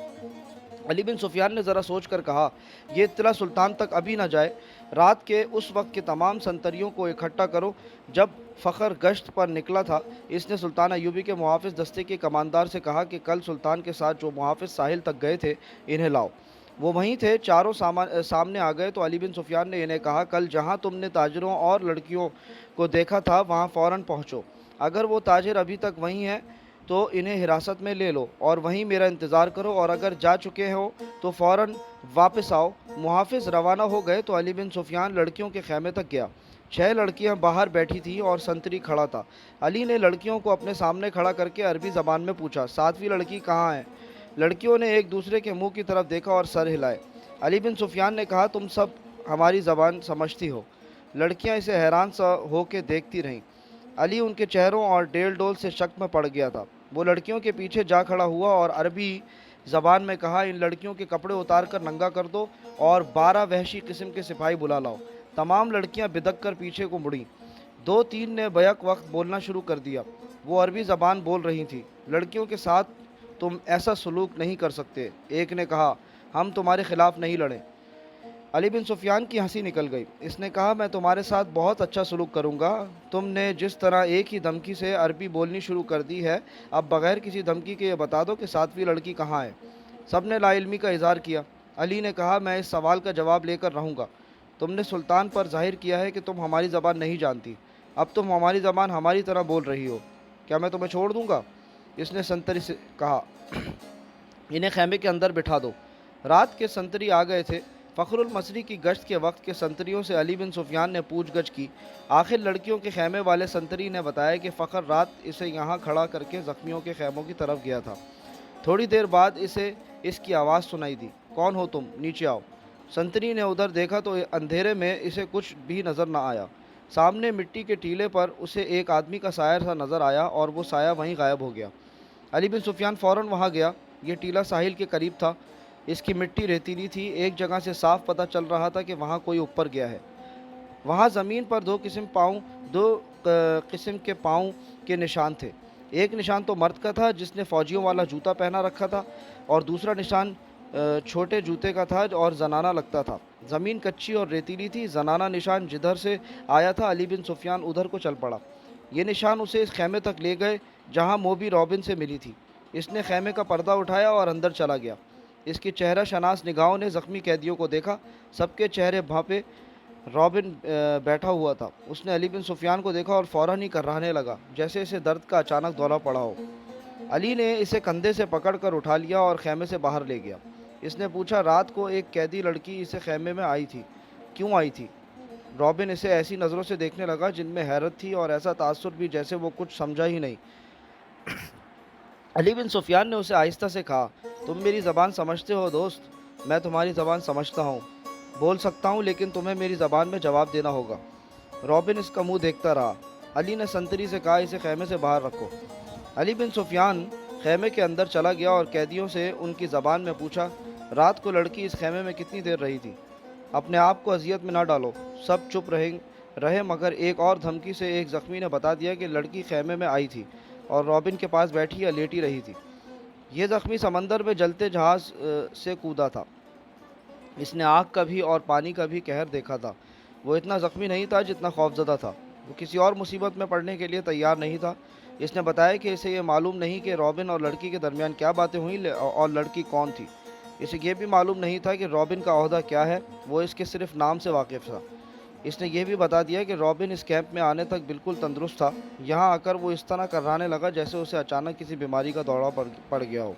علی بن سفیان نے ذرا سوچ کر کہا، یہ اطلاع سلطان تک ابھی نہ جائے۔ رات کے اس وقت کے تمام سنتریوں کو اکٹھا کرو۔ جب فخر گشت پر نکلا تھا، اس نے سلطان ایوبی کے محافظ دستے کے کماندار سے کہا کہ کل سلطان کے ساتھ جو محافظ ساحل تک گئے تھے، انہیں لاؤ۔ وہ وہیں تھے۔ چاروں سامنے آ گئے تو علی بن سفیان نے انہیں کہا، کل جہاں تم نے تاجروں اور لڑکیوں کو دیکھا تھا وہاں فوراً پہنچو۔ اگر وہ تاجر ابھی تک وہیں ہیں تو انہیں حراست میں لے لو اور وہیں میرا انتظار کرو، اور اگر جا چکے ہو تو فوراً واپس آؤ۔ محافظ روانہ ہو گئے تو علی بن سفیان لڑکیوں کے خیمے تک گیا۔ 6 لڑکیاں باہر بیٹھی تھیں اور سنتری کھڑا تھا۔ علی نے لڑکیوں کو اپنے سامنے کھڑا کر کے عربی زبان میں پوچھا، 7ویں لڑکی کہاں ہے؟ لڑکیوں نے ایک دوسرے کے منہ کی طرف دیکھا اور سر ہلائے۔ علی بن سفیان نے کہا، تم سب ہماری زبان سمجھتی ہو؟ لڑکیاں اسے حیران سا ہو کے دیکھتی رہیں۔ علی ان کے چہروں اور ڈیل ڈول سے شک میں پڑ گیا تھا۔ وہ لڑکیوں کے پیچھے جا کھڑا ہوا اور عربی زبان میں کہا، ان لڑکیوں کے کپڑے اتار کر ننگا کر دو اور 12 وحشی قسم کے سپاہی بلا لاؤ۔ تمام لڑکیاں بدک کر پیچھے کو مڑیں۔ 2-3 نے بیک وقت بولنا شروع کر دیا۔ وہ عربی زبان بول رہی تھیں۔ لڑکیوں کے ساتھ تم ایسا سلوک نہیں کر سکتے، ایک نے کہا، ہم تمہارے خلاف نہیں لڑیں۔ علی بن سفیان کی ہنسی نکل گئی۔ اس نے کہا، میں تمہارے ساتھ بہت اچھا سلوک کروں گا۔ تم نے جس طرح ایک ہی دھمکی سے عربی بولنی شروع کر دی ہے، اب بغیر کسی دھمکی کے یہ بتا دو کہ 7ویں لڑکی کہاں ہے۔ سب نے لا علمی کا اظہار کیا۔ علی نے کہا، میں اس سوال کا جواب لے کر رہوں گا۔ تم نے سلطان پر ظاہر کیا ہے کہ تم ہماری زبان نہیں جانتی، اب تم ہماری زبان ہماری طرح بول رہی ہو، کیا میں تمہیں چھوڑ دوں گا؟ اس نے سنتری سے کہا، انہیں خیمے کے اندر بٹھا دو۔ رات کے سنتری آ گئے تھے۔ فخر المصری کی گشت کے وقت کے سنتریوں سے علی بن سفیان نے پوچھ گچھ کی۔ آخر لڑکیوں کے خیمے والے سنتری نے بتایا کہ فخر رات اسے یہاں کھڑا کر کے زخمیوں کے خیموں کی طرف گیا تھا۔ تھوڑی دیر بعد اسے اس کی آواز سنائی دی، کون ہو تم؟ نیچے آؤ۔ سنتری نے ادھر دیکھا تو اندھیرے میں اسے کچھ بھی نظر نہ آیا۔ سامنے مٹی کے ٹیلے پر اسے ایک آدمی کا سایہ سا نظر آیا اور وہ سایہ وہیں غائب ہو گیا۔ علی بن سفیان فوراً وہاں گیا۔ یہ ٹیلا ساحل کے قریب تھا۔ اس کی مٹی ریتیلی تھی۔ ایک جگہ سے صاف پتہ چل رہا تھا کہ وہاں کوئی اوپر گیا ہے۔ وہاں زمین پر 2 قسم کے پاؤں کے نشان تھے۔ ایک نشان تو مرد کا تھا جس نے فوجیوں والا جوتا پہنا رکھا تھا، اور دوسرا نشان چھوٹے جوتے کا تھا اور زنانہ لگتا تھا۔ زمین کچی اور ریتیلی تھی۔ زنانہ نشان جدھر سے آیا تھا علی بن سفیان ادھر کو چل پڑا۔ یہ نشان اسے اس خیمے تک لے گئے جہاں موبی رابن سے ملی تھی۔ اس نے خیمے کا پردہ اٹھایا اور اندر چلا گیا۔ اس کی چہرہ شناس نگاہوں نے زخمی قیدیوں کو دیکھا۔ سب کے چہرے بھاپے۔ رابن بیٹھا ہوا تھا۔ اس نے علی بن سفیان کو دیکھا اور فوراً ہی کرانے لگا جیسے اسے درد کا اچانک دورہ پڑا ہو۔ علی نے اسے کندھے سے پکڑ کر اٹھا لیا اور خیمے سے باہر لے گیا۔ اس نے پوچھا، رات کو ایک قیدی لڑکی اسے خیمے میں آئی تھی، کیوں آئی تھی؟ رابن اسے ایسی نظروں سے دیکھنے لگا جن میں حیرت تھی اور ایسا تاثر بھی جیسے وہ کچھ سمجھا ہی نہیں۔ علی بن سفیان نے اسے آہستہ سے کہا، تم میری زبان سمجھتے ہو دوست؟ میں تمہاری زبان سمجھتا ہوں، بول سکتا ہوں، لیکن تمہیں میری زبان میں جواب دینا ہوگا۔ رابن اس کا منہ دیکھتا رہا۔ علی نے سنتری سے کہا اسے خیمے سے باہر رکھو۔ علی بن سفیان خیمے کے اندر چلا گیا اور قیدیوں سے ان کی زبان میں پوچھا، رات کو لڑکی اس خیمے میں کتنی دیر رہی تھی؟ اپنے آپ کو اذیت میں نہ ڈالو۔ سب چپ رہے مگر ایک اور دھمکی سے ایک زخمی نے بتا دیا کہ لڑکی خیمے میں آئی تھی اور رابن کے پاس بیٹھی یا لیٹی رہی تھی۔ یہ زخمی سمندر میں جلتے جہاز سے کودا تھا۔ اس نے آگ کا بھی اور پانی کا بھی قہر دیکھا تھا۔ وہ اتنا زخمی نہیں تھا جتنا خوفزدہ تھا۔ وہ کسی اور مصیبت میں پڑنے کے لیے تیار نہیں تھا۔ اس نے بتایا کہ اسے یہ معلوم نہیں کہ رابن اور لڑکی کے درمیان کیا باتیں ہوئیں اور لڑکی کون تھی۔ اسے یہ بھی معلوم نہیں تھا کہ رابن کا عہدہ کیا ہے، وہ اس کے صرف نام سے واقف تھا۔ اس نے یہ بھی بتا دیا کہ رابن اس کیمپ میں آنے تک بالکل تندرست تھا۔ یہاں آ کر وہ اس طرح کرانے لگا جیسے اسے اچانک کسی بیماری کا دورہ پڑ گیا ہو۔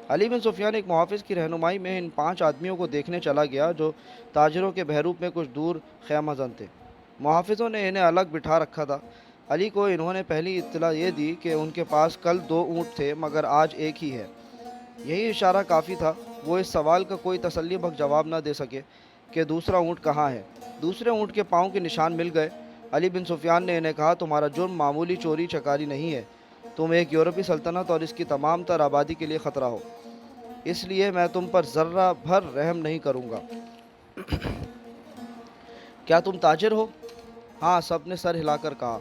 علی بن سفیان ایک محافظ کی رہنمائی میں ان 5 آدمیوں کو دیکھنے چلا گیا جو تاجروں کے بحیروپ میں کچھ دور خیمہ زن تھے۔ محافظوں نے انہیں الگ بٹھا رکھا تھا۔ علی کو انہوں نے پہلی اطلاع یہ دی کہ ان کے پاس کل 2 اونٹ تھے مگر آج ایک ہی ہے۔ یہی اشارہ کافی تھا۔ وہ اس سوال کا کوئی تسلی بخش جواب نہ دے سکے کہ دوسرا اونٹ کہاں ہے۔ دوسرے اونٹ کے پاؤں کے نشان مل گئے۔ علی بن سفیان نے انہیں کہا، تمہارا جرم معمولی چوری چکاری نہیں ہے، تم ایک یورپی سلطنت اور اس کی تمام تر آبادی کے لیے خطرہ ہو، اس لیے میں تم پر ذرہ بھر رحم نہیں کروں گا۔ کیا تم تاجر ہو؟ ہاں، سب نے سر ہلا کر کہا۔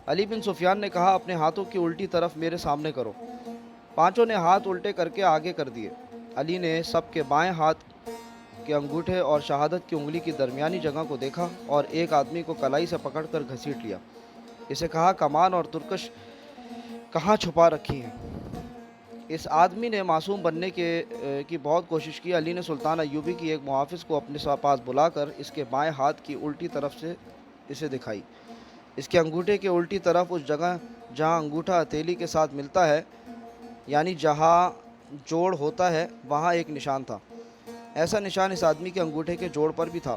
علی بن سفیان نے کہا، اپنے ہاتھوں کی الٹی طرف میرے سامنے کرو۔ 5 نے ہاتھ الٹے کر کے آگے کر دیے۔ علی نے سب کے بائیں ہاتھ کے انگوٹھے اور شہادت کی انگلی کی درمیانی جگہ کو دیکھا اور ایک آدمی کو کلائی سے پکڑ کر گھسیٹ لیا۔ اسے کہا، کمان اور ترکش کہاں چھپا رکھی ہیں؟ اس آدمی نے معصوم بننے کی بہت کوشش کی۔ علی نے سلطان ایوبی کی ایک محافظ کو اپنے پاس بلا کر اس کے بائیں ہاتھ کی الٹی طرف سے اسے دکھائی۔ اس کے انگوٹھے کے الٹی طرف اس جگہ جہاں انگوٹھا ہتھیلی کے ساتھ ملتا ہے، یعنی جہاں جوڑ ہوتا ہے، وہاں ایک نشان تھا۔ ایسا نشان اس آدمی کے انگوٹھے کے جوڑ پر بھی تھا۔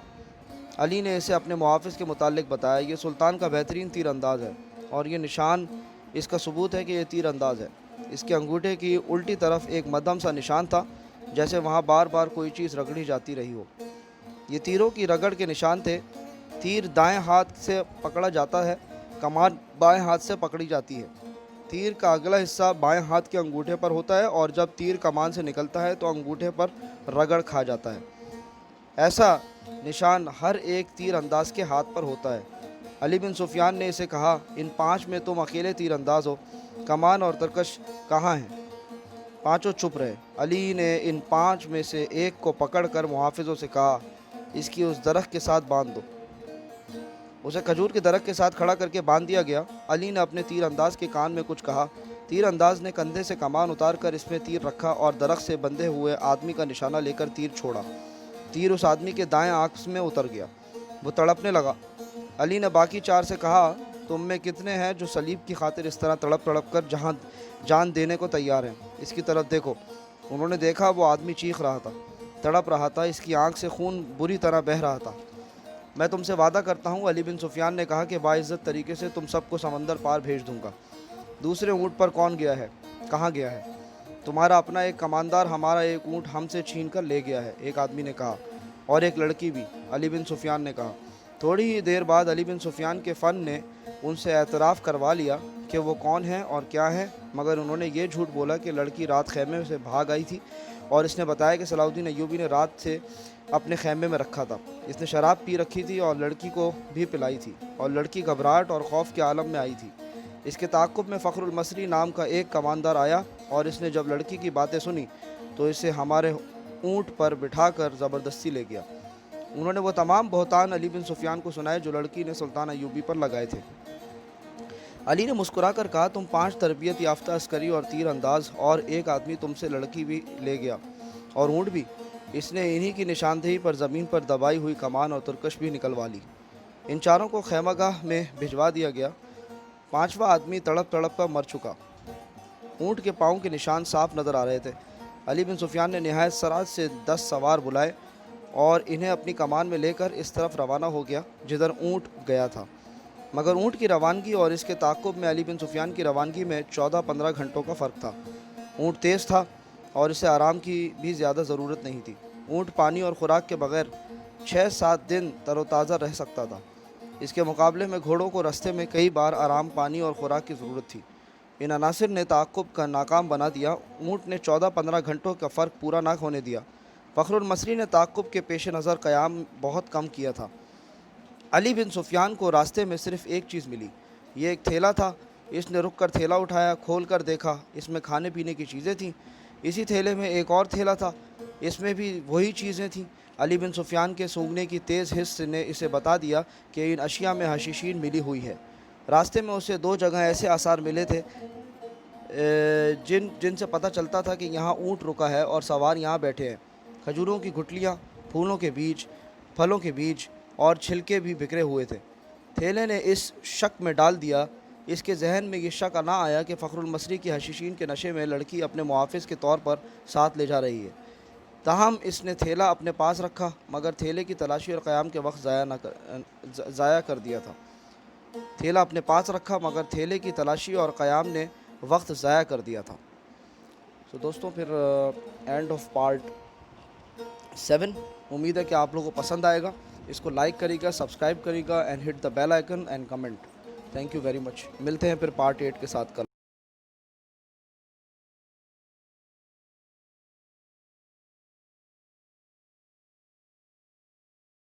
علی نے اسے اپنے محافظ کے متعلق بتایا، یہ سلطان کا بہترین تیر انداز ہے اور یہ نشان اس کا ثبوت ہے کہ یہ تیر انداز ہے۔ اس کے انگوٹھے کی الٹی طرف ایک مدھم سا نشان تھا، جیسے وہاں بار بار کوئی چیز رگڑی جاتی رہی ہو۔ یہ تیروں کی رگڑ کے نشان تھے۔ تیر دائیں ہاتھ سے پکڑا جاتا ہے، کمان بائیں ہاتھ سے پکڑی جاتی ہے۔ تیر کا اگلا حصہ بائیں ہاتھ کے انگوٹھے پر ہوتا ہے اور جب تیر کمان سے نکلتا ہے تو انگوٹھے پر رگڑ کھا جاتا ہے۔ ایسا نشان ہر ایک تیر انداز کے ہاتھ پر ہوتا ہے۔ علی بن سفیان نے اسے کہا، ان 5 میں تم اکیلے تیر انداز ہو، کمان اور ترکش کہاں ہیں؟ 5 چپ رہے۔ علی نے ان 5 میں سے ایک کو پکڑ کر محافظوں سے کہا، اس کی اس درخت کے ساتھ باندھ دو۔ اسے کھجور کے درخت کے ساتھ کھڑا کر کے باندھ دیا گیا۔ علی نے اپنے تیر انداز کے کان میں کچھ کہا۔ تیر انداز نے کندھے سے کمان اتار کر اس میں تیر رکھا اور درخت سے بندھے ہوئے آدمی کا نشانہ لے کر تیر چھوڑا۔ تیر اس آدمی کے دائیں آنکھ میں اتر گیا۔ وہ تڑپنے لگا۔ علی نے باقی 4 سے کہا، تم میں کتنے ہیں جو صلیب کی خاطر اس طرح تڑپ کر جان دینے کو تیار ہیں؟ اس کی طرف دیکھو۔ انہوں نے دیکھا، وہ آدمی چیخ رہا تھا، تڑپ رہا تھا، اس کی آنکھ سے خون بری طرح بہہ رہا تھا۔ میں تم سے وعدہ کرتا ہوں، علی بن سفیان نے کہا، کہ باعزت طریقے سے تم سب کو سمندر پار بھیج دوں گا۔ دوسرے اونٹ پر کون گیا ہے؟ کہاں گیا ہے؟ تمہارا اپنا ایک کماندار ہمارا ایک اونٹ ہم سے چھین کر لے گیا ہے، ایک آدمی نے کہا، اور ایک لڑکی بھی، علی بن سفیان نے کہا۔ تھوڑی ہی دیر بعد علی بن سفیان کے فن نے ان سے اعتراف کروا لیا کہ وہ کون ہیں اور کیا ہیں، مگر انہوں نے یہ جھوٹ بولا کہ لڑکی رات خیمے سے بھاگ آئی تھی، اور اس نے بتایا کہ صلاح الدین ایوبی نے رات سے اپنے خیمے میں رکھا تھا۔ اس نے شراب پی رکھی تھی اور لڑکی کو بھی پلائی تھی، اور لڑکی گھبراہٹ اور خوف کے عالم میں آئی تھی۔ اس کے تعاقب میں فخر المصری نام کا ایک کماندار آیا، اور اس نے جب لڑکی کی باتیں سنی تو اسے ہمارے اونٹ پر بٹھا کر زبردستی لے گیا۔ انہوں نے وہ تمام بہتان علی بن سفیان کو سنائے جو لڑکی نے سلطان ایوبی پر لگائے تھے۔ علی نے مسکرا کر کہا، تم 5 تربیت یافتہ عسکری اور تیر انداز، اور ایک آدمی تم سے لڑکی بھی لے گیا، اور اونٹ بھی۔ اس نے انہی کی نشاندہی پر زمین پر دبائی ہوئی کمان اور ترکش بھی نکلوا لی۔ ان 4 کو خیمہ گاہ میں بھجوا دیا گیا۔ 5واں آدمی تڑپ کر مر چکا۔ اونٹ کے پاؤں کے نشان صاف نظر آ رہے تھے۔ علی بن سفیان نے نہایت سرعت سے 10 سوار بلائے اور انہیں اپنی کمان میں لے کر اس طرف روانہ ہو گیا جدھر اونٹ گیا تھا۔ مگر اونٹ کی روانگی اور اس کے تعاقب میں علی بن سفیان کی روانگی میں 14-15 گھنٹوں کا فرق تھا۔ اونٹ تیز تھا اور اسے آرام کی بھی زیادہ ضرورت نہیں تھی۔ اونٹ پانی اور خوراک کے بغیر 6-7 دن تر و تازہ رہ سکتا تھا۔ اس کے مقابلے میں گھوڑوں کو راستے میں کئی بار آرام، پانی اور خوراک کی ضرورت تھی۔ ان عناصر نے تعاقب کا ناکام بنا دیا۔ اونٹ نے 14-15 گھنٹوں کا فرق پورا نہ ہونے دیا۔ فخر المصری نے تعاقب کے پیش نظر قیام بہت کم کیا تھا۔ علی بن سفیان کو راستے میں صرف ایک چیز ملی، یہ ایک تھیلا تھا۔ اس نے رک کر تھیلا اٹھایا، کھول کر دیکھا، اس میں کھانے پینے کی چیزیں تھیں۔ اسی تھیلے میں ایک اور تھیلا تھا، اس میں بھی وہی چیزیں تھیں۔ علی بن سفیان کے سونگھنے کی تیز حس نے اسے بتا دیا کہ ان اشیاء میں حشیشین ملی ہوئی ہے۔ راستے میں اسے 2 جگہ ایسے آثار ملے تھے جن سے پتہ چلتا تھا کہ یہاں اونٹ رکا ہے اور سوار یہاں بیٹھے ہیں۔ کھجوروں کی گٹھلیاں، پھولوں کے بیج، پھلوں کے بیج اور چھلکے بھی بکھرے ہوئے تھے۔ تھیلے نے اس شک میں ڈال دیا، اس کے ذہن میں یہ شک نہ آیا کہ فخر المصری کی حشیشین کے نشے میں لڑکی اپنے محافظ کے طور پر ساتھ لے جا رہی ہے۔ تاہم اس نے تھیلا اپنے پاس رکھا، مگر تھیلے کی تلاشی اور قیام کے وقت ضائع کر دیا تھا۔ تھیلا اپنے پاس رکھا مگر تھیلے کی تلاشی اور قیام نے وقت ضائع کر دیا تھا۔ تو دوستوں پھر اینڈ آف پارٹ 7، امید ہے کہ آپ لوگوں کو پسند آئے گا۔ اس کو لائک کرے گا، سبسکرائب کرے گا and hit the bell icon and comment. Thank you very much. ملتے ہیں پھر پارٹ 8 کے ساتھ کل۔